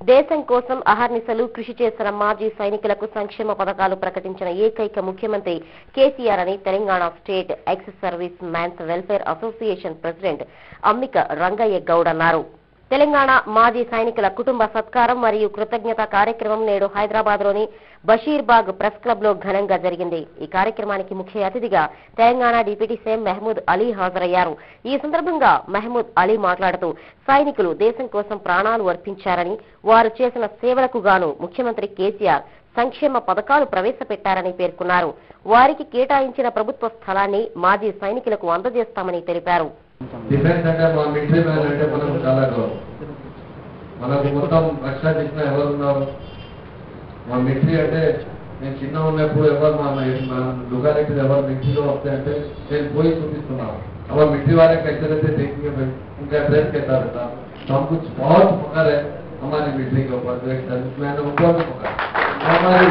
దేశం కోసం అహర్నిశలు కృషి చేసిన మాజీ సైనికులకు సంక్షేమ పథకాలు ప్రకటించిన ఏకైక ముఖ్యమంత్రి కేసీఆర్ అని Telangana state ex service man's welfare association president Ammika Rangaiah Goud అన్నారు. తెలంగాణ మాజీ సైనికుల కుటుంబ సత్కారం మరియు కృతజ్ఞత కార్యక్రమం నేడు హైదరాబాద్ లోని బషీర్బాగ్ ప్రెస్ క్లబ్ లో ఘనంగా జరిగింది. ఈ కార్యక్రమానికి ముఖ్య అతిథిగా తెలంగాణ డిప్యూటీ సీఎం మహమూద్ అలీ హాజరయ్యారు. ఈ సందర్భంగా మహమూద్ అలీ మాట్లాడుతూ సైనికులు దేశం కోసం ప్రాణాలు అర్పించారని, వారు చేసిన సేవలకు గాను ముఖ్యమంత్రి కేసీఆర్ సంక్షేమ పథకాలు ప్రవేశపెట్టారని పేర్కొన్నారు. వారికి కేటాయించిన ప్రభుత్వ స్థలాన్ని మాజీ సైనికులకు అందజేస్తామని తెలిపారు. డిఫెన్స్ అంటే మా మిలిటరీ మ్యాన్ అంటే మనకు చాలా గౌరవం. మనకు మొత్తం రక్షణ చేసిన ఎవరు ఉన్నారు? మా మిలిటరీ అంటే నేను చిన్న ఉన్నప్పుడు ఎవరు మా లొకాలిటీ ఎవరు మిలిటరీలో వస్తాయంటే నేను పోయి చూపిస్తున్నాను. अब मिट्टी वाले कैसे रहते देखेंगे भाई, उनका ड्रेस कैसा रहता, तो हम कुछ बहुत फकर है हमारी मिलिट्री के ऊपर, जो एक सर्विसमैन है उनको भी फकर। हमारी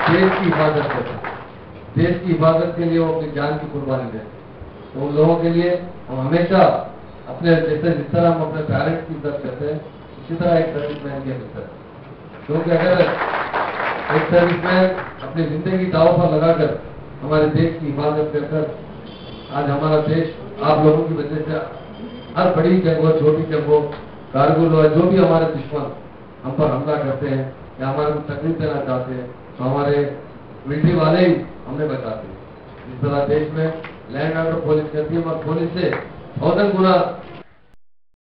देश की हिफाजत करते, देश की हिफाजत के लिए वो अपनी जान की कुर्बानी देते। तो उन लोगों के लिए हम हमेशा अपने जैसे जिस तरह हम अपने पेरेंट्स की इज्जत करते हैं, इसी तरह एक सर्विसमैन की इज्जत करते हैं। क्योंकि अगर एक सर्विसमैन अपनी जिंदगी दांव पर लगाकर हमारे देश की हिफाजत कर आज हमारा देश आप लोगों की वजह से हर बड़ी जंग हो, छोटी जंग हो, कारगिल हो, जो भी हमारे दुश्मन हम पर हमला करते हैं या हमारे को तकलीफ देना चाहते हैं, तो हमारे मिलिट्री वाले ही हमें बचाते हैं। इस तरह देश में लैंड ऑर्डर पुलिस करती है, और पुलिस से 1000 गुना